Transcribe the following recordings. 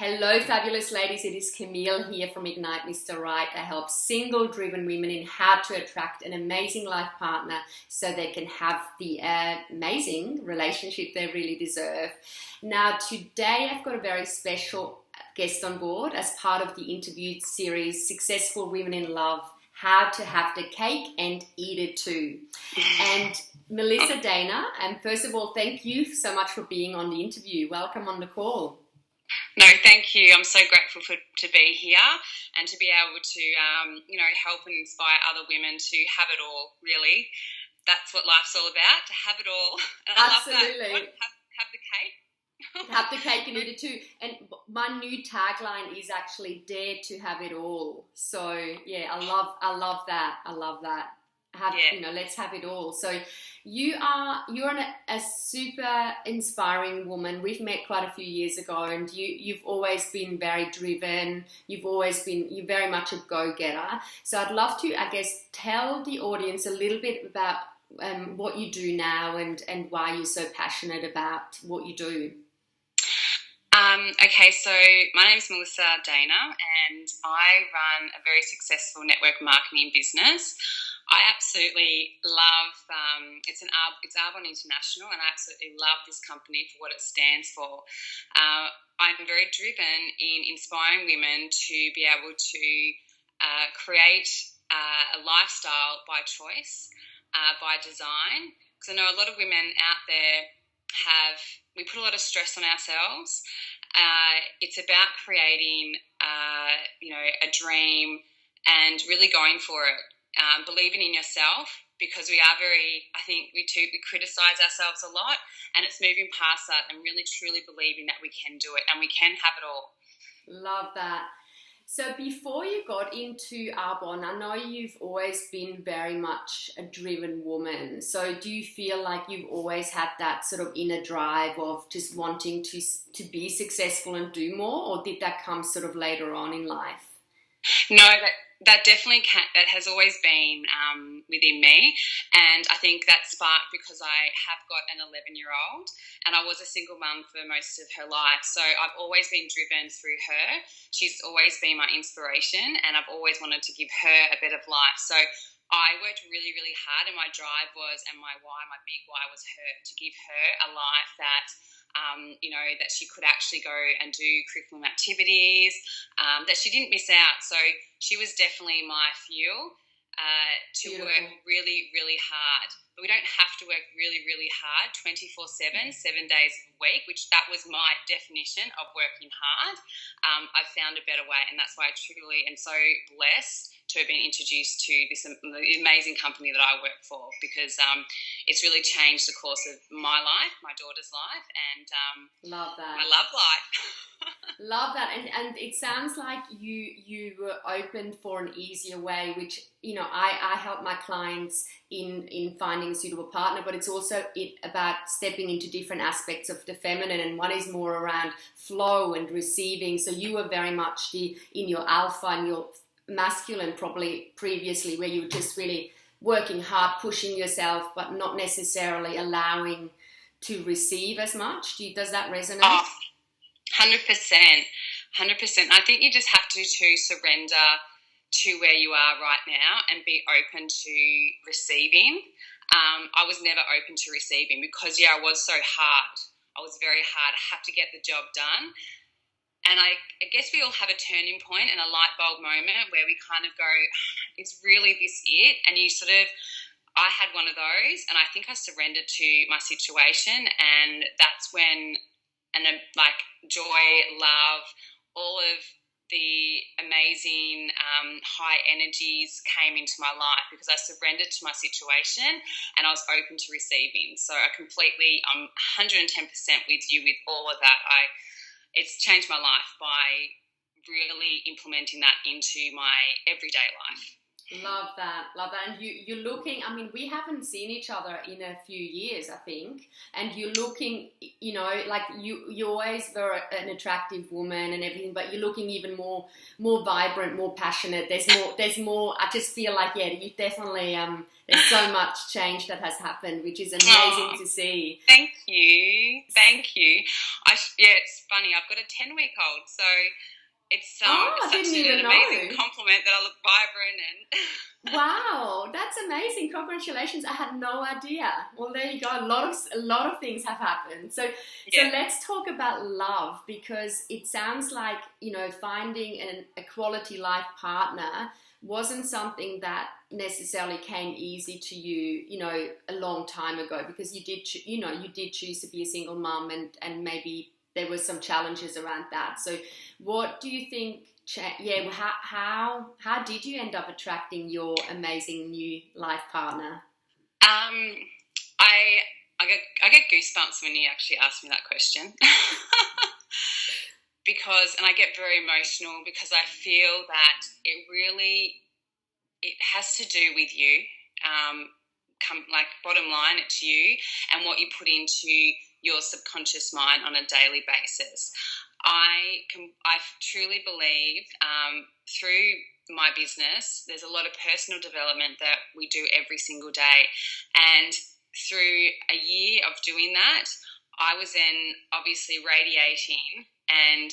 Hello, fabulous ladies. It is Camille here from Ignite Mr. Right. I help single-driven women in how to attract an amazing life partner so they can have the amazing relationship they really deserve. Now, today I've got a very special guest on board as part of the interview series, Successful Women in Love, How to Have the Cake and Eat It Too. And Melissa Dana, and first of all, thank you so much for being on the interview. Welcome on the call. No, thank you. I'm so grateful to be here and to be able to, help and inspire other women to have it all, really. That's what life's all about, to have it all. And Absolutely. I love that. Have the cake. Have the cake and eat it too. And my new tagline is actually "Dare to have it all." So yeah, I love that. Let's have it all. So you're a super inspiring woman. We've met quite a few years ago, and you've always been very driven. You're very much a go-getter. So I'd love to, I guess, tell the audience a little bit about what you do now and why you're so passionate about what you do. Okay, so my name is Melissa Dana, and I run a very successful network marketing business. I absolutely love it's Arbonne International, and I absolutely love this company for what it stands for. I'm very driven in inspiring women to be able to create a lifestyle by choice, by design. Because I know a lot of women out there we put a lot of stress on ourselves. It's about creating, a dream and really going for it. Believing in yourself, because we criticize ourselves a lot, and it's moving past that and really truly believing that we can do it and we can have it all. Love that. So before you got into Arbonne, I know you've always been very much a driven woman. So do you feel like you've always had that sort of inner drive of just wanting to be successful and do more, or did that come sort of later on in life? No, that definitely that has always been within me, and I think that sparked because I have got an 11-year-old, and I was a single mum for most of her life, so I've always been driven through her. She's always been my inspiration, and I've always wanted to give her a better life. So I worked really, really hard, and my drive was, and my big why was to give her a life that that she could actually go and do curriculum activities, that she didn't miss out. So she was definitely my fuel to Beautiful. Work really, really hard. But we don't have to work really, really hard 24/7, 7 days a week, which that was my definition of working hard. I found a better way, and that's why I truly am so blessed to have been introduced to this amazing company that I work for, because it's really changed the course of my life, my daughter's life, and love that. my love life. Love that. And it sounds like you were open for an easier way, which, I help my clients in finding a suitable partner, but it's also about stepping into different aspects of the feminine, and one is more around flow and receiving. So you were very much in your alpha and your masculine probably previously, where you were just really working hard, pushing yourself, but not necessarily allowing to receive as much. Does that resonate? Oh, 100%. I think you just have to surrender to where you are right now and be open to receiving. I was never open to receiving because, I was so hard. I was very hard. I have to get the job done. And I guess we all have a turning point and a light bulb moment where we kind of go, is really this it? And I had one of those, and I think I surrendered to my situation, and that's when, joy, love, all of the amazing high energies came into my life because I surrendered to my situation and I was open to receiving. So I'm 110% with you with all of that. It's changed my life by really implementing that into my everyday life. Love that, love that. And you're looking, I mean, we haven't seen each other in a few years, I think. And you're looking, like you always were an attractive woman and everything, but you're looking even more vibrant, more passionate. There's more, I just feel like, yeah, you definitely, there's so much change that has happened, which is amazing to see. Thank you. Yeah, it's funny. I've got a 10-week-old, so it's such an amazing compliment that I look vibrant and. Wow, that's amazing! Congratulations! I had no idea. Well, there you go. A lot of things have happened. So let's talk about love, because it sounds like finding a quality life partner wasn't something that necessarily came easy to you, a long time ago, because you did choose to be a single mum, and maybe there were some challenges around that. So what do you think, how did you end up attracting your amazing new life partner? I get goosebumps when you actually ask me that question. And I get very emotional, because I feel that it has to do with you. Bottom line, it's you and what you put into your subconscious mind on a daily basis. I truly believe through my business, there's a lot of personal development that we do every single day. And through a year of doing that, I was then obviously radiating and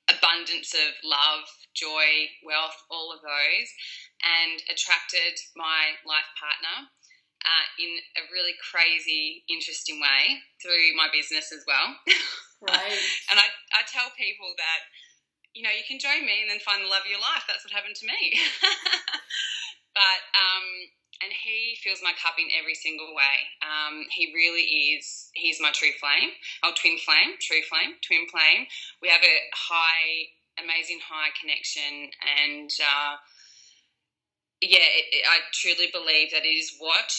abundance of love, joy, wealth, all of those, and attracted my life partner in a really crazy, interesting way through my business as well. Right. And I tell people that, you can join me and then find the love of your life. That's what happened to me. But, and he fills my cup in every single way. He really is, he's my true flame. Twin flame. We have a amazing high connection, and I truly believe that it is what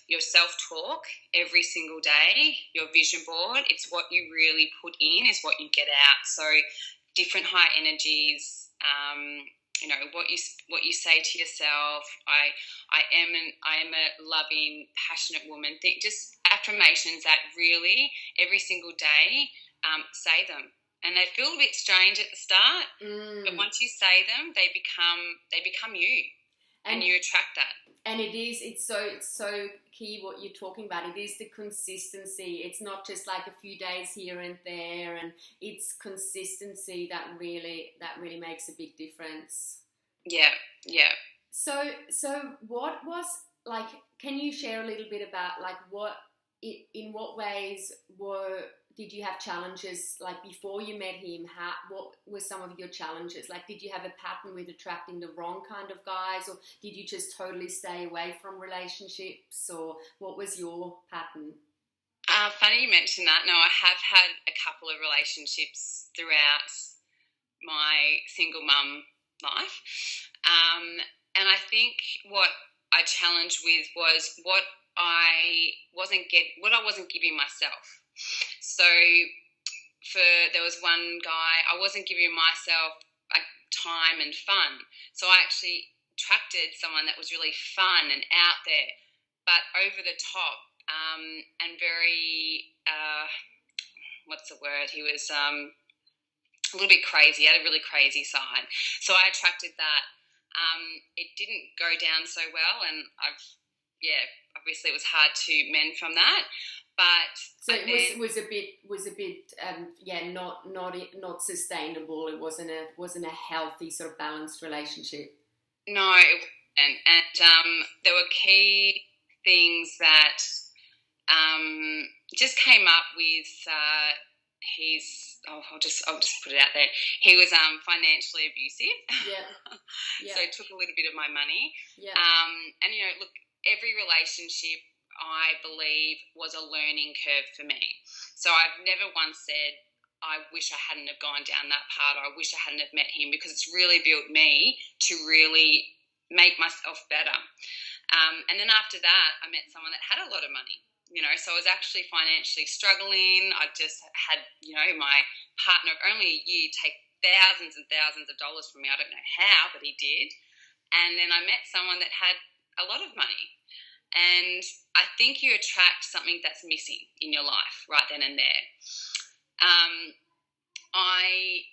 your self-talk every single day, your vision board, it's what you really put in is what you get out. So different high energies, what you say to yourself. I am a loving, passionate woman. Just affirmations that really every single day say them. And they feel a bit strange at the start, but once you say them, they become you. And you attract that. And it's so key what you're talking about. It is the consistency. It's not just like a few days here and there, and it's consistency that really makes a big difference. Yeah. So what was, like, can you share a little bit about, like, in what ways did you have challenges, like, before you met him? What were some of your challenges? Like, did you have a pattern with attracting the wrong kind of guys, or did you just totally stay away from relationships, or what was your pattern? Funny you mentioned that. No, I have had a couple of relationships throughout my single mum life. And I think what I challenged with was what I wasn't giving myself. So there was one guy, I wasn't giving myself time and fun. So I actually attracted someone that was really fun and out there, but over the top, and very, what's the word? He was a little bit crazy. He had a really crazy side. So I attracted that. It didn't go down so well, and obviously it was hard to mend from that. But so it was a bit not sustainable. It wasn't a healthy sort of balanced relationship. No, and there were key things that just came up with. I'll just put it out there. He was financially abusive. Yeah. So he took a little bit of my money. Yeah. And look, every relationship, I believe, was a learning curve for me. So I've never once said, I wish I hadn't have gone down that path, or I wish I hadn't have met him, because it's really built me to really make myself better. And then after that, I met someone that had a lot of money, so I was actually financially struggling. I just had, my partner of only a year take thousands and thousands of dollars from me. I don't know how, but he did. And then I met someone that had a lot of money. And I think you attract something that's missing in your life right then and there. I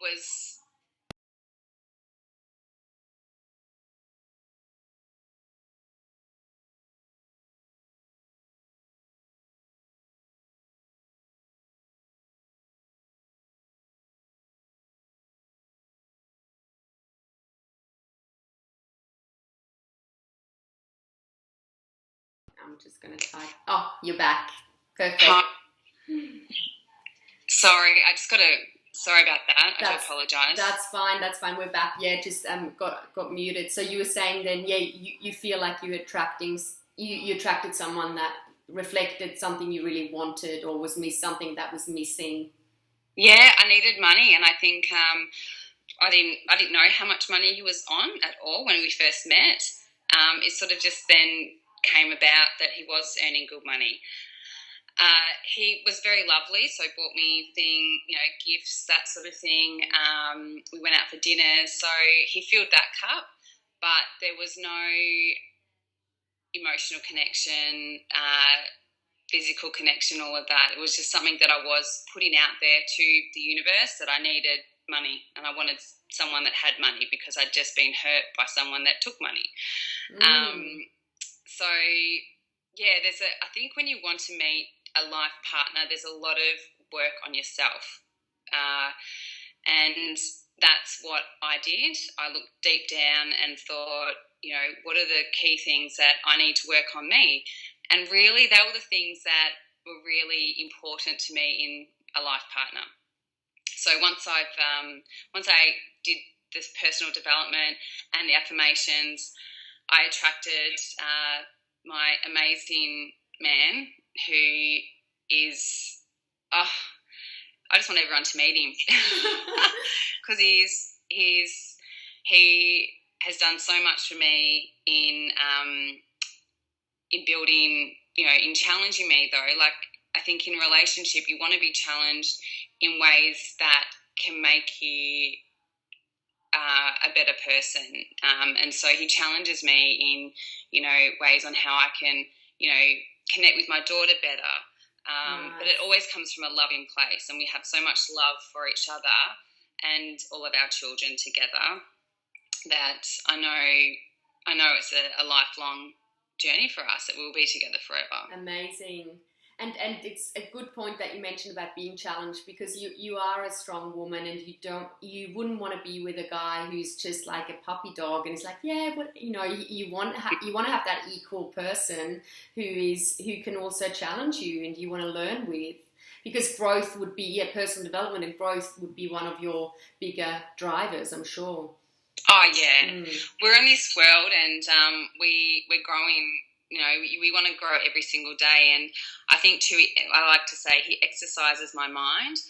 was... I'm just going to type. Oh, you're back. Perfect. Sorry, I just got to... Sorry about that. I do apologise. That's fine. We're back. Yeah, just got muted. So you were saying then, yeah, you feel like you attracted someone that reflected something you really wanted, or was something that was missing. Yeah, I needed money, and I think I didn't know how much money he was on at all when we first met. It sort of just then came about that he was earning good money. He was very lovely, so bought me gifts, that sort of thing. We went out for dinner, so he filled that cup, but there was no emotional connection, physical connection, all of that. It was just something that I was putting out there to the universe, that I needed money and I wanted someone that had money because I'd just been hurt by someone that took money. So yeah, I think when you want to meet a life partner, there's a lot of work on yourself. And that's what I did. I looked deep down and thought, what are the key things that I need to work on me? And really, they were the things that were really important to me in a life partner. So once I did this personal development and the affirmations, I attracted my amazing man, who is, I just want everyone to meet him because he has done so much for me in building, in challenging me though. Like, I think in relationship, you want to be challenged in ways that can make you a better person. And so he challenges me in, ways on how I can, connect with my daughter better. Nice. But it always comes from a loving place, and we have so much love for each other and all of our children together that I know it's a lifelong journey for us, that we'll be together forever. Amazing. And it's a good point that you mentioned about being challenged, because you are a strong woman, and you wouldn't want to be with a guy who's just like a puppy dog, and it's like, yeah, but you want to have that equal person who can also challenge you and you want to learn with, because growth would be, personal development and growth would be one of your bigger drivers, I'm sure. Oh yeah, we're in this world, and we're growing. We want to grow every single day, and I think too, I like to say he exercises my mind,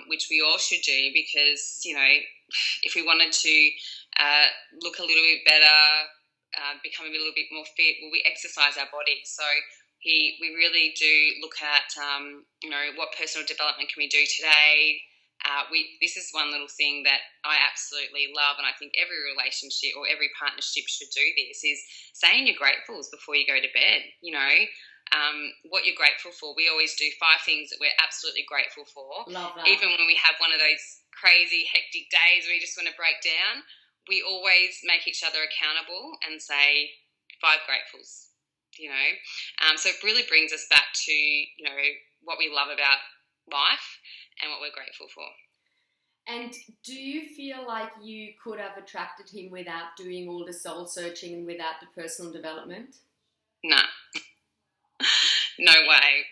which we all should do, because if we wanted to look a little bit better, become a little bit more fit, well, we exercise our body. So we really do look at what personal development can we do today. This is one little thing that I absolutely love, and I think every relationship or every partnership should do this, is saying your gratefuls before you go to bed. What you're grateful for. We always do 5 things that we're absolutely grateful for. Love that. Even when we have one of those crazy hectic days where you just want to break down, we always make each other accountable and say 5 gratefuls. So it really brings us back to what we love about life and what we're grateful for. And do you feel like you could have attracted him without doing all the soul searching and without the personal development? No. No way.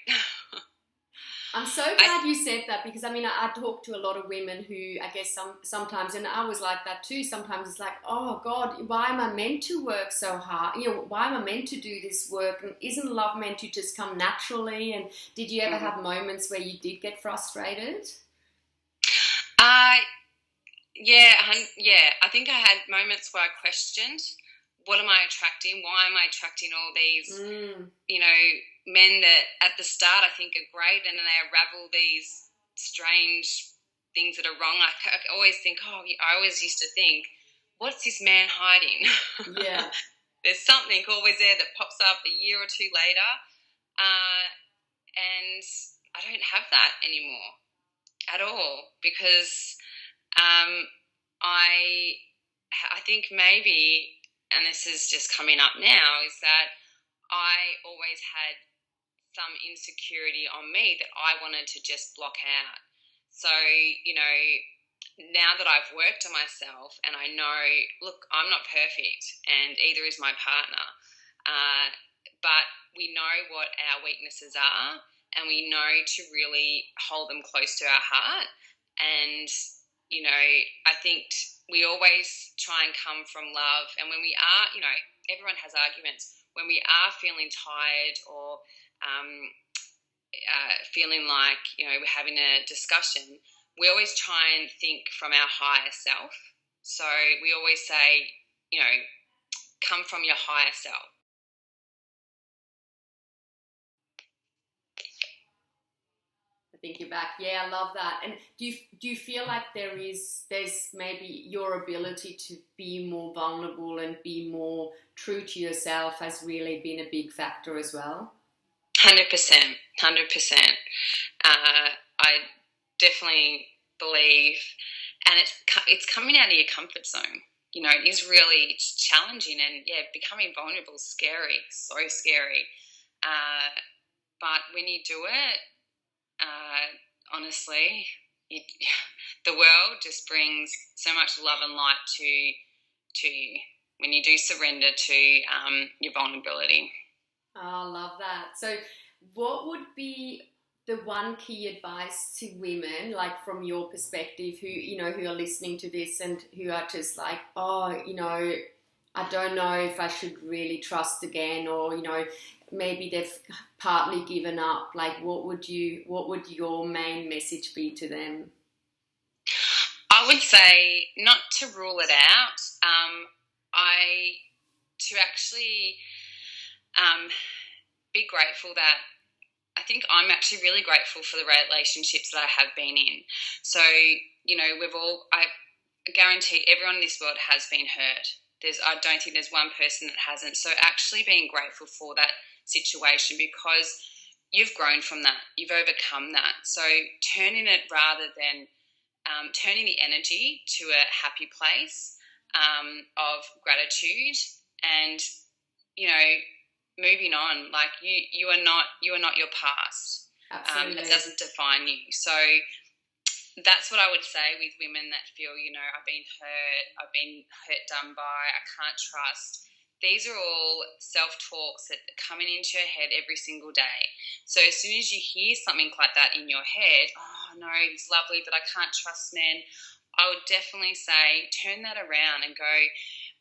I'm so glad you said that, because I talk to a lot of women who, I guess sometimes, and I was like that too, sometimes it's like, oh God, why am I meant to work so hard? Why am I meant to do this work? And isn't love meant to just come naturally? And did you ever have moments where you did get frustrated? Yeah. I think I had moments where I questioned, what am I attracting? Why am I attracting all these, men that at the start I think are great, and then they unravel these strange things that are wrong. I always think, I always used to think, what's this man hiding? Yeah. There's something always there that pops up a year or two later. And I don't have that anymore at all, because I think maybe, and this is just coming up now, is that I always had some insecurity on me that I wanted to just block out. So, now that I've worked on myself and I know, look, I'm not perfect, and either is my partner, but we know what our weaknesses are, and we know to really hold them close to our heart. And, I think we always try and come from love. And when we are, everyone has arguments. When we are feeling tired or feeling like, we're having a discussion, we always try and think from our higher self. So we always say, come from your higher self. I think you're back. Yeah, I love that. And do you feel like there's maybe your ability to be more vulnerable and be more true to yourself has really been a big factor as well? 100%. I definitely believe, and it's coming out of your comfort zone. It is really challenging, and becoming vulnerable is scary, so scary. But when you do it, honestly, the world just brings so much love and light to you when you do surrender to your vulnerability. Oh, I love that. So what would be the one key advice to women, like from your perspective, who are listening to this and who are just like, I don't know if I should really trust again, or maybe they've partly given up? Like, what would your main message be to them? I would say not to rule it out. To actually be grateful that I think I'm actually really grateful for the relationships that I have been in. So, I guarantee everyone in this world has been hurt. I don't think there's one person that hasn't. So actually being grateful for that situation, because you've grown from that, you've overcome that. So turning it, rather than turning the energy to a happy place of gratitude, and moving on. Like you are not your past. Absolutely. It doesn't define you. So that's what I would say with women that feel, I've been hurt done by, I can't trust. These are all self-talks that are coming into your head every single day. So as soon as you hear something like that in your head, oh no, it's lovely, but I can't trust men, I would definitely say turn that around and go,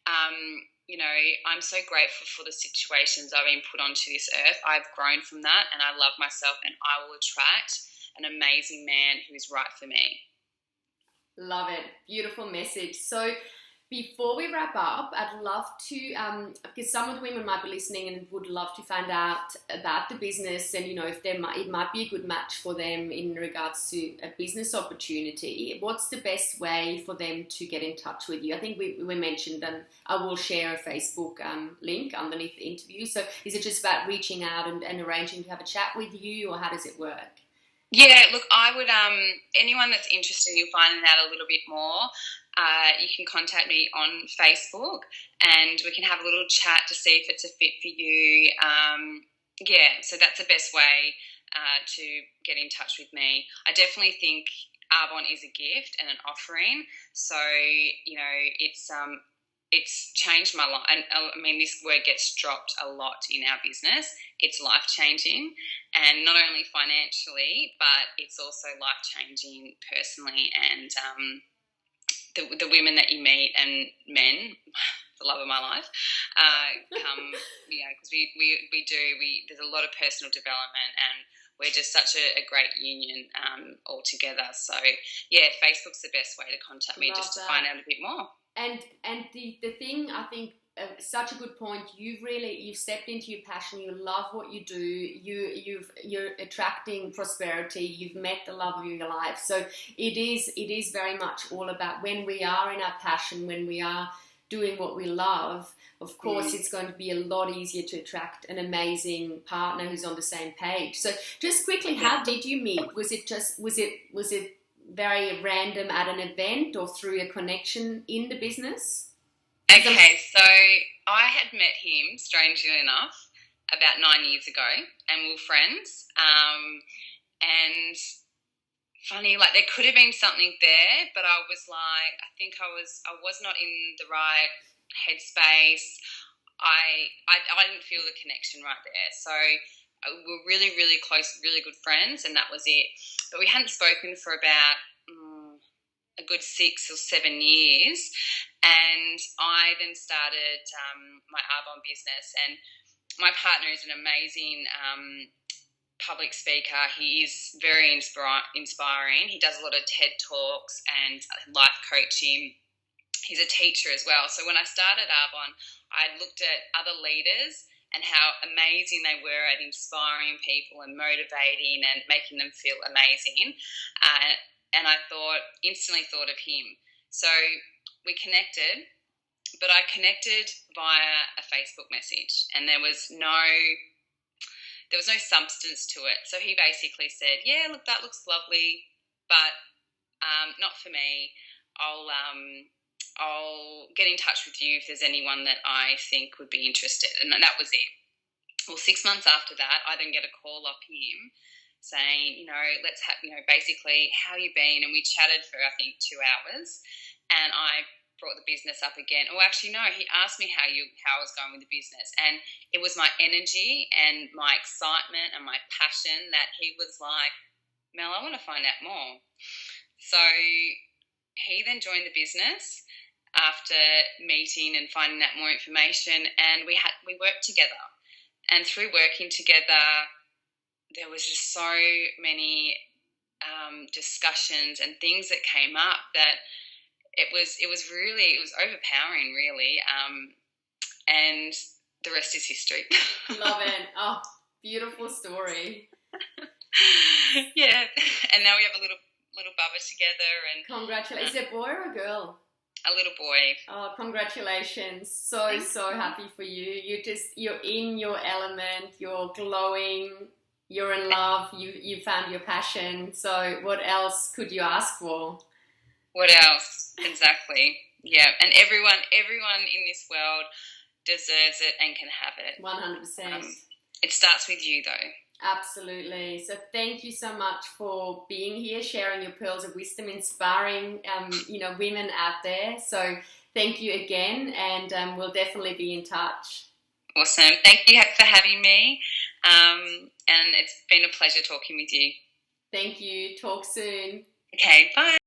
I'm so grateful for the situations I've been put onto this earth. I've grown from that, and I love myself, and I will attract an amazing man who is right for me. Love it. Beautiful message. So before we wrap up, I'd love to, because some of the women might be listening and would love to find out about the business, and if it might be a good match for them in regards to a business opportunity. What's the best way for them to get in touch with you? I think we mentioned, and I will share a Facebook link underneath the interview. So is it just about reaching out and arranging to have a chat with you, or how does it work? Yeah, look, I would, anyone that's interested in finding out a little bit more, you can contact me on Facebook, and we can have a little chat to see if it's a fit for you. So that's the best way to get in touch with me. I definitely think Arbonne is a gift and an offering. So, it's changed my life. And I mean, this word gets dropped a lot in our business. It's life-changing, and not only financially, but it's also life-changing personally. And the women that you meet, and men, the love of my life, come, because there's a lot of personal development, and we're just such a great union all together. So, yeah, Facebook's the best way to contact me, just to find out a bit more. And the thing I think such a good point. You've stepped into your passion. You love what you do. You're attracting prosperity. You've met the love of your life. So it is very much all about when we are in our passion, when we are doing what we love. Of course, it's going to be a lot easier to attract an amazing partner who's on the same page. So just quickly, how did you meet? Was it very random at an event or through a connection in the business? Okay, so I had met him, strangely enough, about 9 years ago, and we were friends. And funny, like there could have been something there, but I was like, I think I was not in the right headspace. I didn't feel the connection right there. So we were really, really close, really good friends, and that was it. But we hadn't spoken for about a good 6 or 7 years, and I then started my Arbonne business. And my partner is an amazing public speaker. He is very inspiring. He does a lot of TED Talks and life coaching. He's a teacher as well. So when I started Arbonne, I looked at other leaders and how amazing they were at inspiring people and motivating and making them feel amazing. And I instantly thought of him. So we connected, but I connected via a Facebook message, and there was no substance to it. So he basically said, "Yeah, look, that looks lovely, but not for me. I'll get in touch with you if there's anyone that I think would be interested." And that was it. Well, 6 months after that, I then get a call off him saying, let's have, basically, how you been? And we chatted for, I think, 2 hours, and I brought the business up again. Oh, actually, no, he asked me how I was going with the business, and it was my energy and my excitement and my passion that he was like, "Mel, I want to find out more." So he then joined the business after meeting and finding out more information, and we worked together. And through working together, there was just so many discussions and things that came up that it was overpowering, really. And the rest is history. Love it. Oh, beautiful story. Yeah, and now we have a little bubba together. And congratulations! Is it a boy or a girl? A little boy. Oh, congratulations. So happy for you. You're in your element, you're glowing, you're in love, you found your passion. So what else could you ask for? What else? Exactly. Yeah. And everyone in this world deserves it and can have it. 100%. It starts with you though. Absolutely. So thank you so much for being here, sharing your pearls of wisdom, inspiring, women out there. So thank you again, and we'll definitely be in touch. Awesome. Thank you for having me. And it's been a pleasure talking with you. Thank you. Talk soon. Okay. Bye.